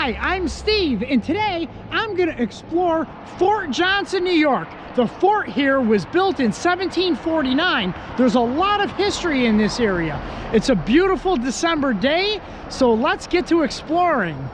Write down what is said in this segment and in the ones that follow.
Hi, I'm Steve, and today I'm going to explore Fort Johnson, New York. The fort here was built in 1749. There's a lot of history in this area. It's a beautiful December day, so let's get to exploring.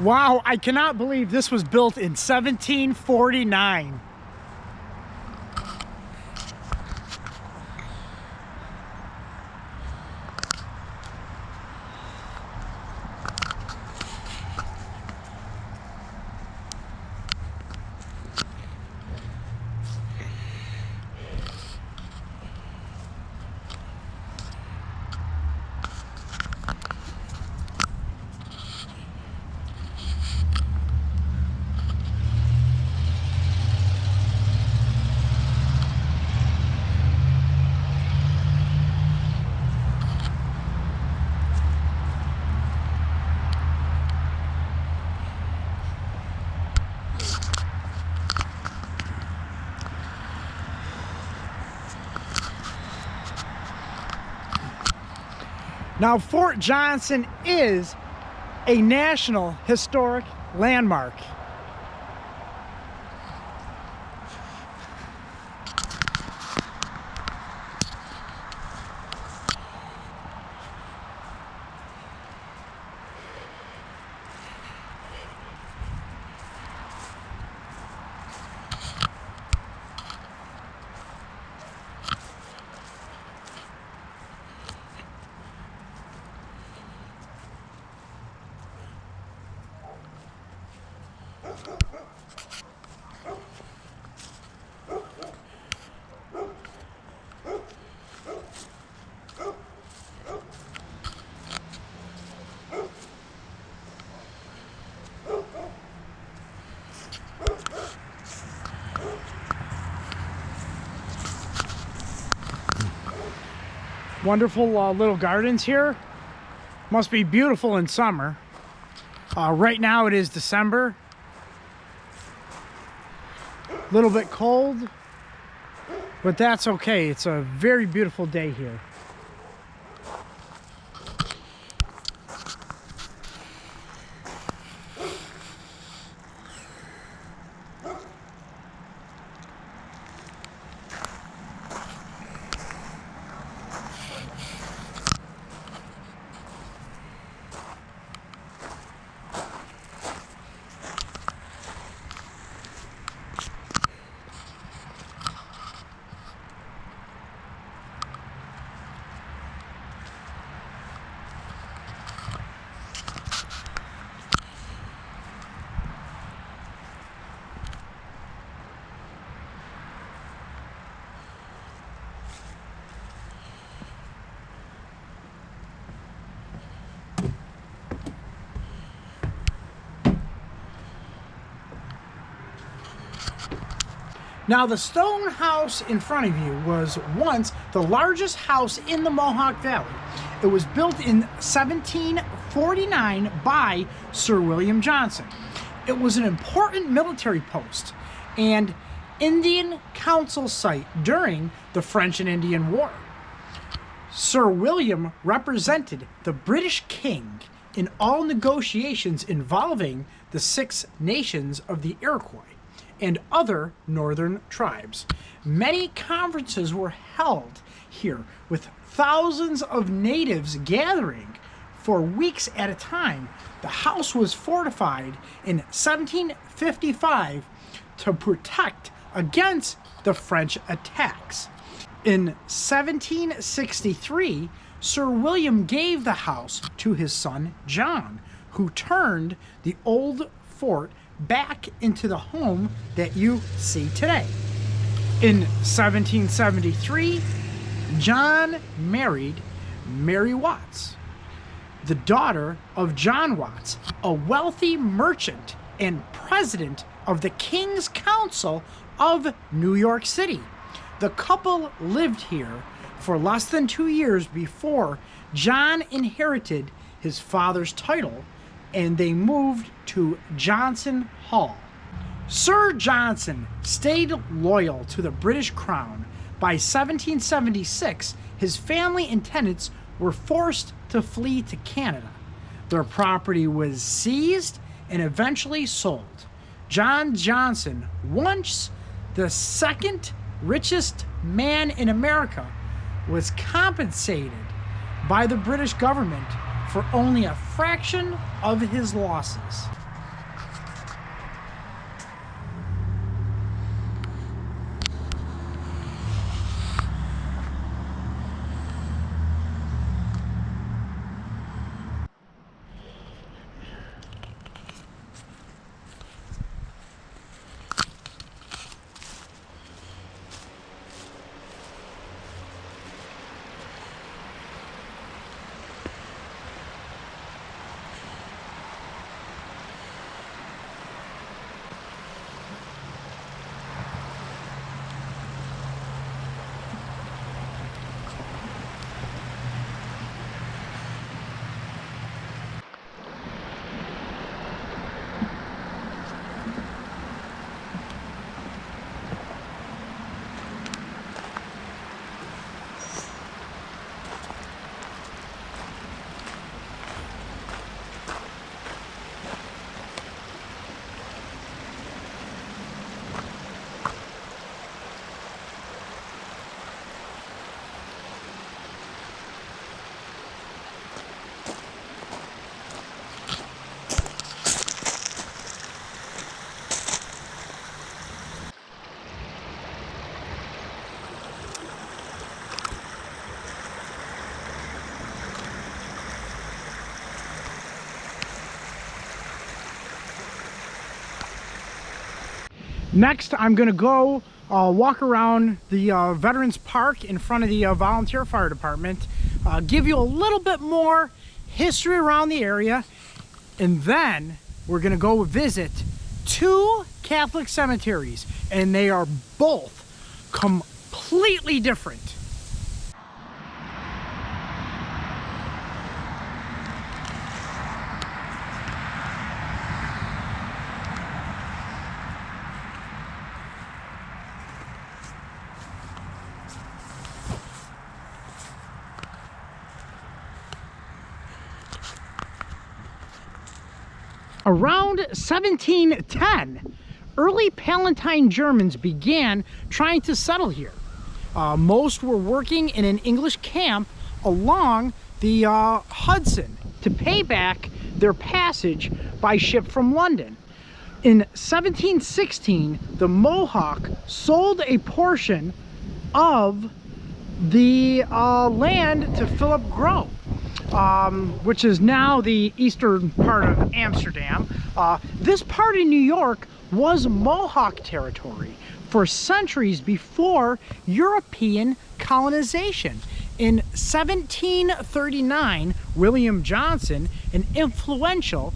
Wow, I cannot believe this was built in 1749. Now, Fort Johnson is a National Historic Landmark. Wonderful little gardens here. Must be beautiful in summer. Right now it is December. A little bit cold, but that's okay. It's a very beautiful day here. Now, the stone house in front of you was once the largest house in the Mohawk Valley. It was built in 1749 by Sir William Johnson. It was an important military post and Indian council site during the French and Indian War. Sir William represented the British king in all negotiations involving the Six Nations of the Iroquois and other northern tribes. Many conferences were held here with thousands of natives gathering for weeks at a time. The house was fortified in 1755 to protect against the French attacks. In 1763, Sir William gave the house to his son John, who turned the old fort back into the home that you see today. In 1773, John married Mary Watts. the daughter of John Watts, a wealthy merchant and president of the King's Council of New York City. The couple lived here for less than 2 years before John inherited his father's title, and they moved to Johnson Hall. Sir Johnson stayed loyal to the British Crown. By 1776, his family and tenants were forced to flee to Canada. Their property was seized and eventually sold. John Johnson, once the second richest man in America, was compensated by the British government for only a fraction of his losses. Next, I'm going to go walk around the Veterans Park in front of the volunteer fire department, give you a little bit more history around the area, and then we're going to go visit 2 Catholic cemeteries, and they are both completely different. Around 1710, early Palatine Germans began trying to settle here. Most were working in an English camp along the Hudson to pay back their passage by ship from London. In 1716, the Mohawk sold a portion of the land to Philip Grove, which is now the eastern part of Amsterdam. This part of New York was Mohawk territory for centuries before European colonization. In 1739, William Johnson, an influential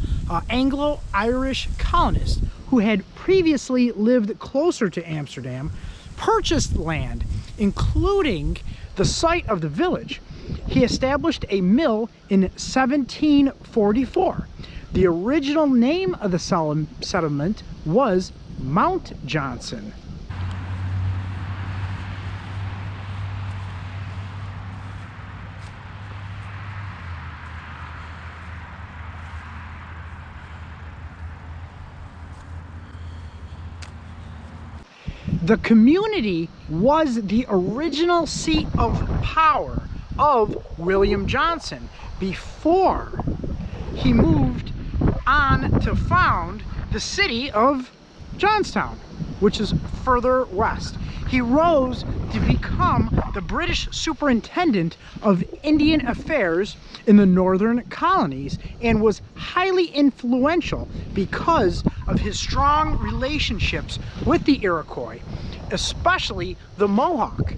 Anglo-Irish colonist who had previously lived closer to Amsterdam, purchased land, including the site of the village. He established a mill in 1744. The original name of the settlement was Mount Johnson. The community was the original seat of power of William Johnson before he moved on to found the city of Johnstown, which is further west. He rose to become the British superintendent of Indian affairs in the northern colonies and was highly influential because of his strong relationships with the Iroquois, especially the Mohawk.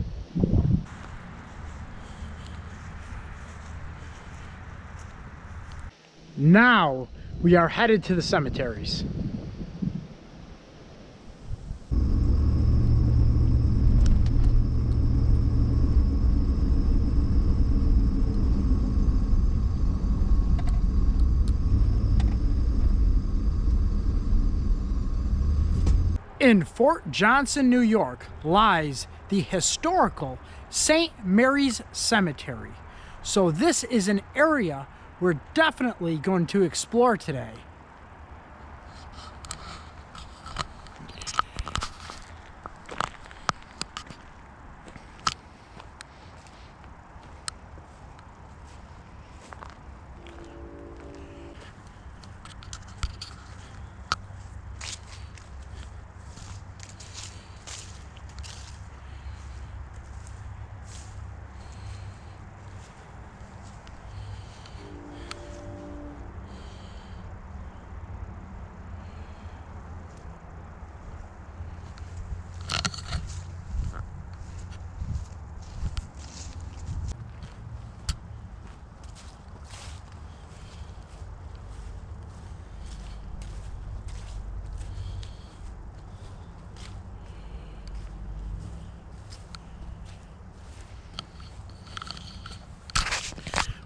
Now we are headed to the cemeteries. In Fort Johnson, New York, lies the historical St. Mary's Cemetery. So this is an area we're definitely going to explore today.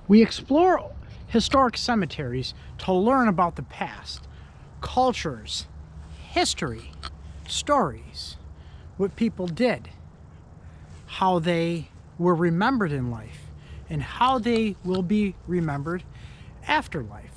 We explore historic cemeteries to learn about the past, cultures, history, stories, what people did, how they were remembered in life, and how they will be remembered after life.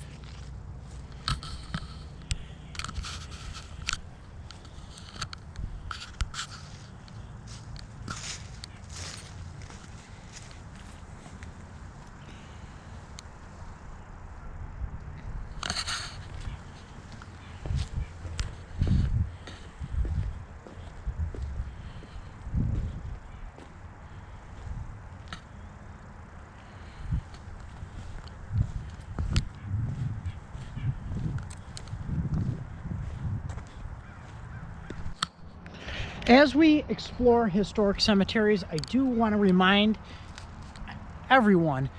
As we explore historic cemeteries, I do want to remind everyone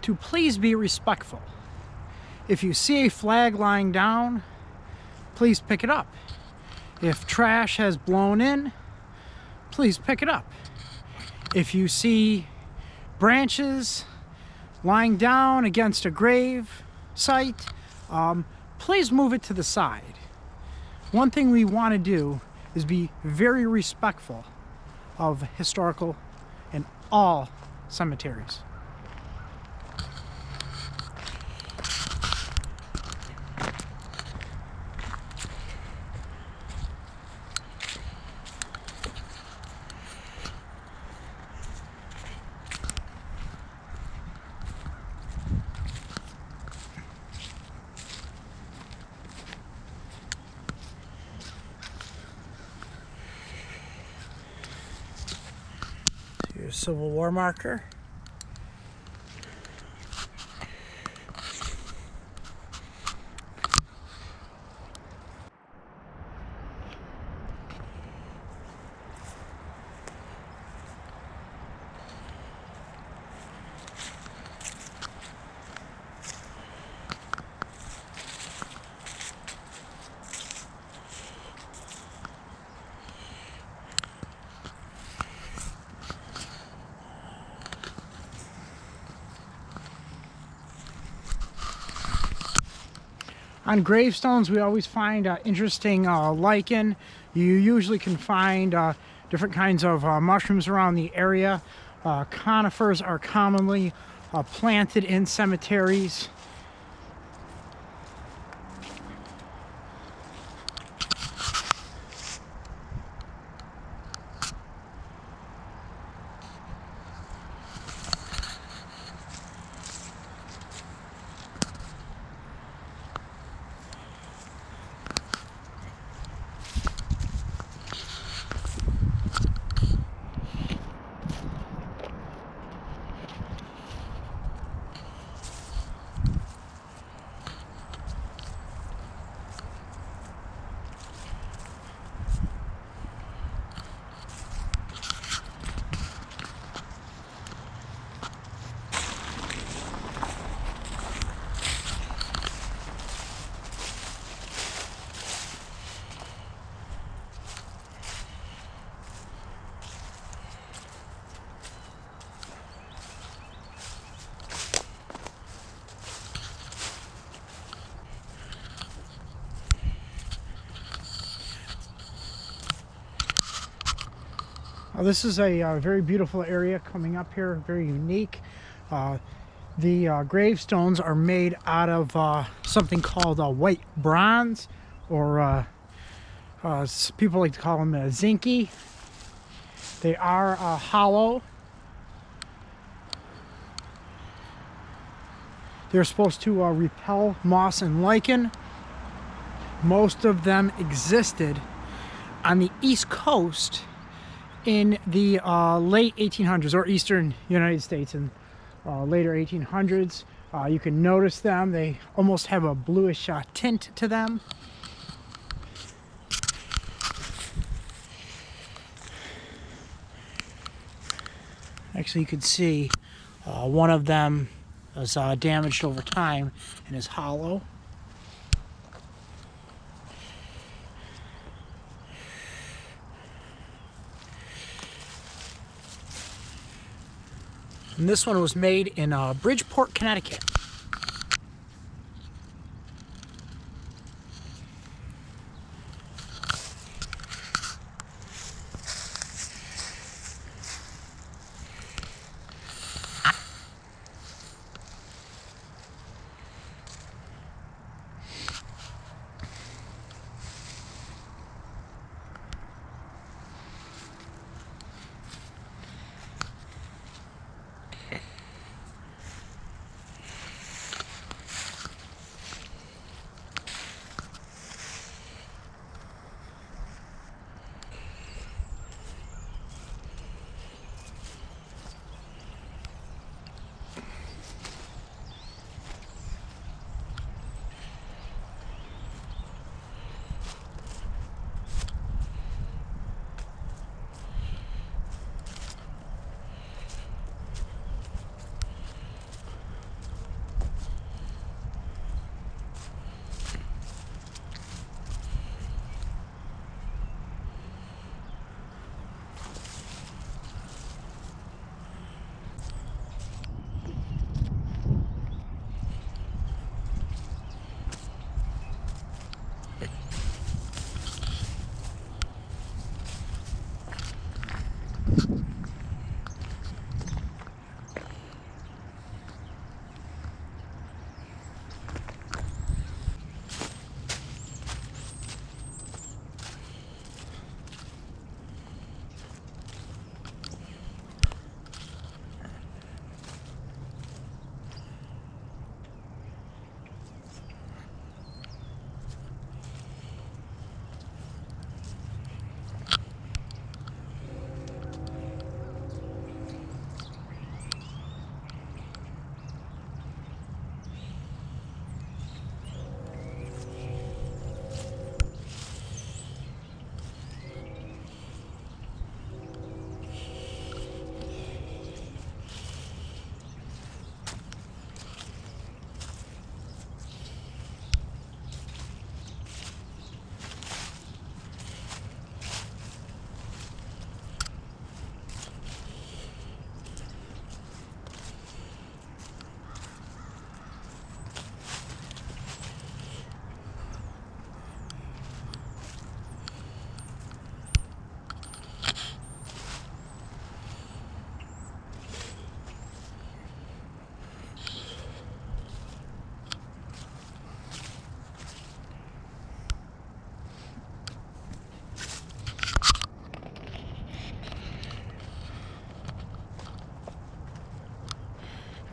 to please be respectful. If you see a flag lying down, please pick it up. If trash has blown in, please pick it up. If you see branches lying down against a grave site, please move it to the side. One thing we want to do is be very respectful of historical and all cemeteries. Your Civil War marker. On gravestones, we always find interesting lichen. You usually can find different kinds of mushrooms around the area. Conifers are commonly planted in cemeteries. This is a very beautiful area coming up here, very unique. The gravestones are made out of something called white bronze, or people like to call them zinky. They are hollow. They're supposed to repel moss and lichen. Most of them existed on the East Coast in the late 1800s, or Eastern United States in later 1800s. You can notice them. They almost have a bluish tint to them. Actually, you can see one of them is damaged over time and is hollow. And this one was made in Bridgeport, Connecticut.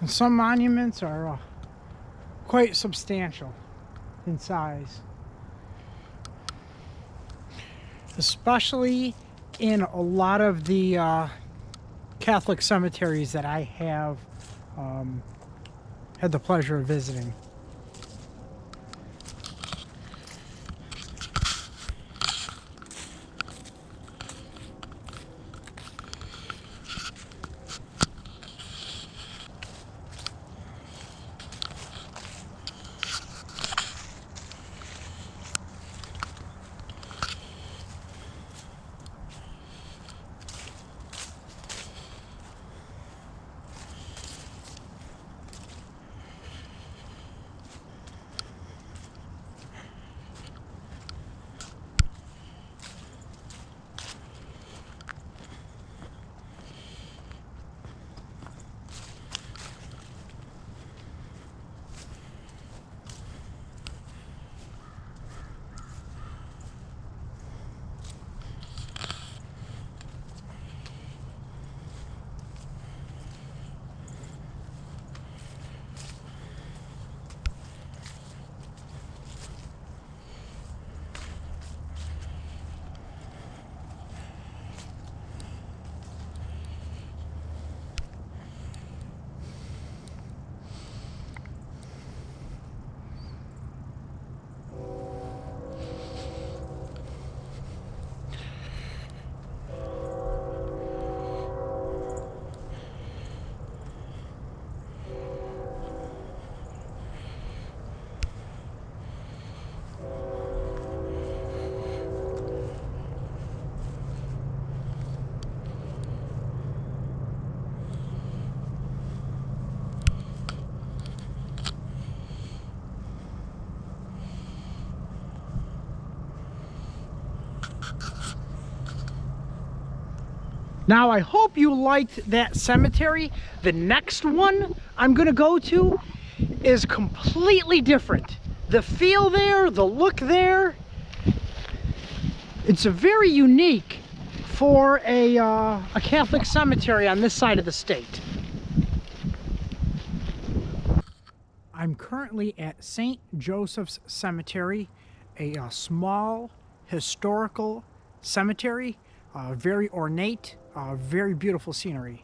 And some monuments are quite substantial in size, especially in a lot of the Catholic cemeteries that I have had the pleasure of visiting. Now, I hope you liked that cemetery. The next one I'm gonna go to is completely different. The feel there, the look there, it's a very unique for a Catholic cemetery on this side of the state. I'm currently at St. Joseph's Cemetery, a small historical cemetery, very ornate, very beautiful scenery.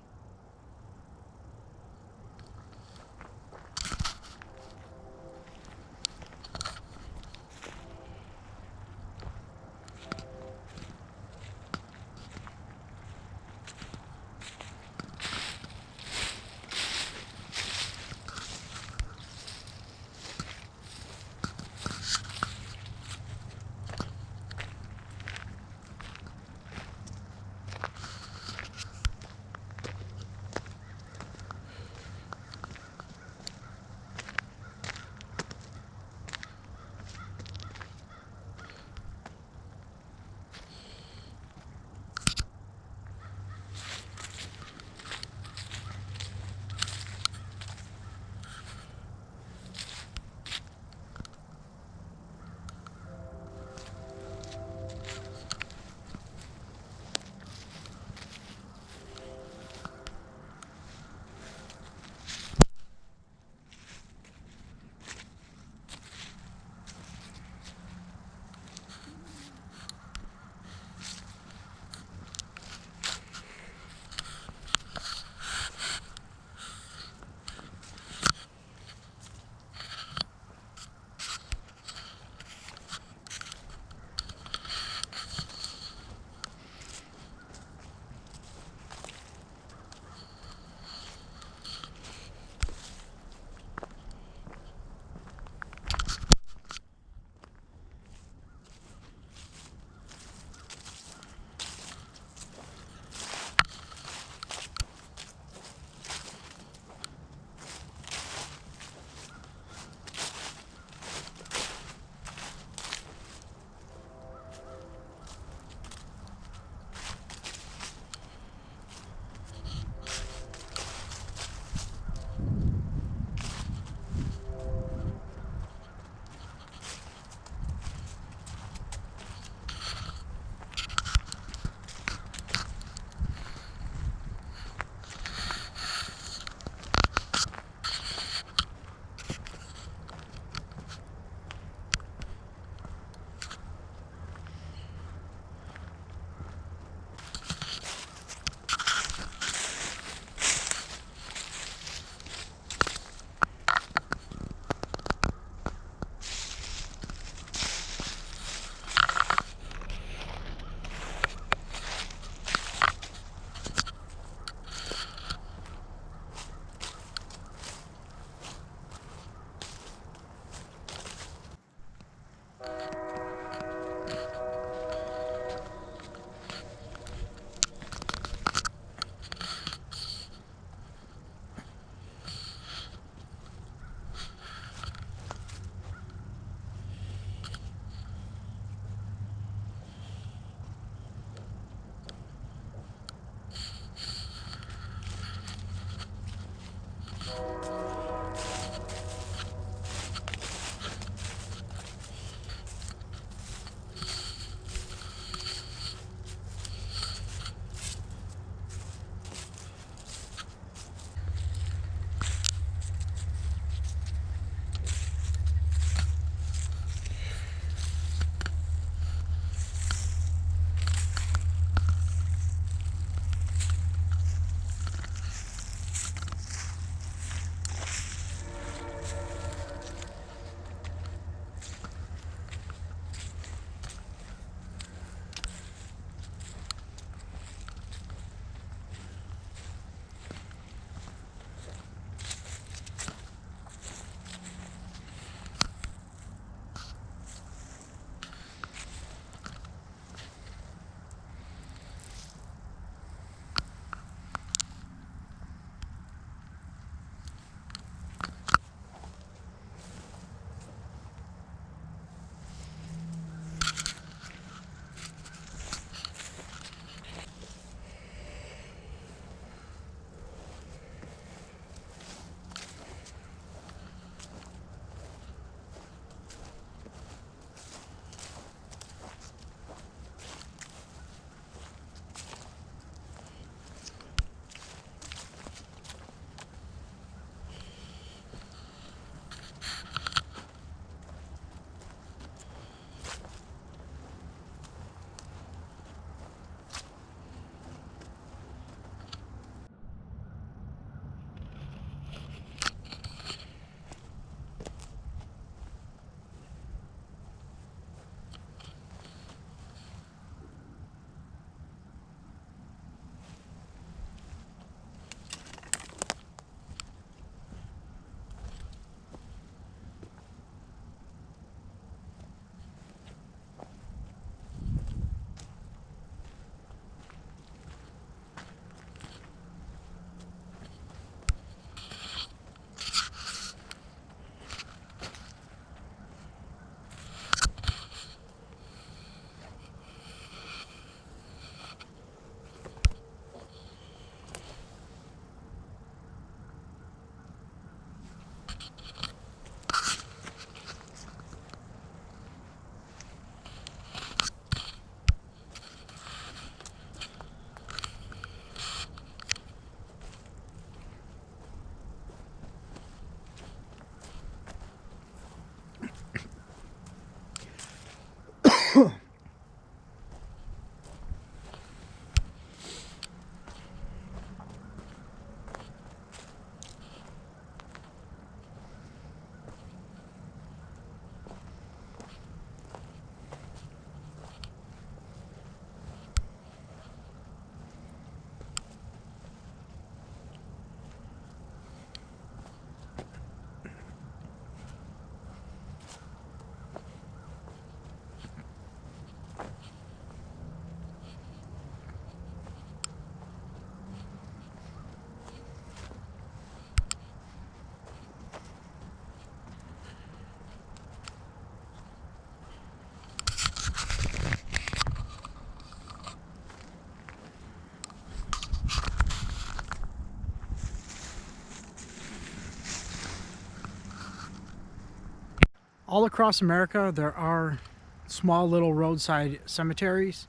All across America, there are small little roadside cemeteries.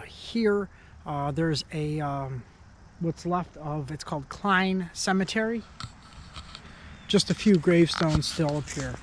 Here, there's a, what's left of, it's called Kline Cemetery. Just a few gravestones still up here.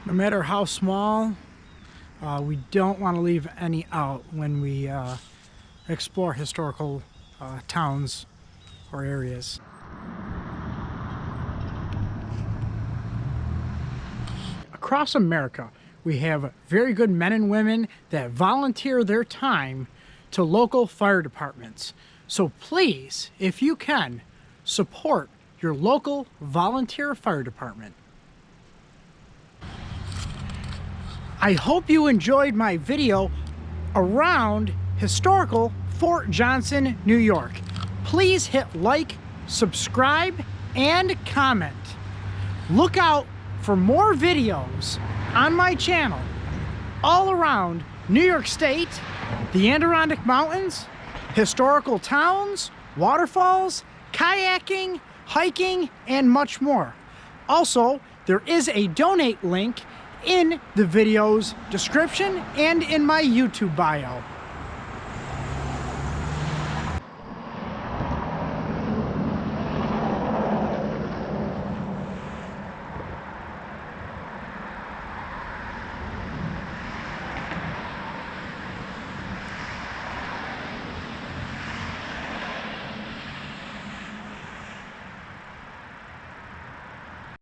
No matter how small, we don't want to leave any out when we explore historical towns or areas. Across America, we have very good men and women that volunteer their time to local fire departments. So please, if you can, support your local volunteer fire department. I hope you enjoyed my video around historical Fort Johnson, New York. Please hit like, subscribe, and comment. Look out for more videos on my channel all around New York State, the Adirondack Mountains, historical towns, waterfalls, kayaking, hiking, and much more. Also, there is a donate link in the video's description and in my YouTube bio.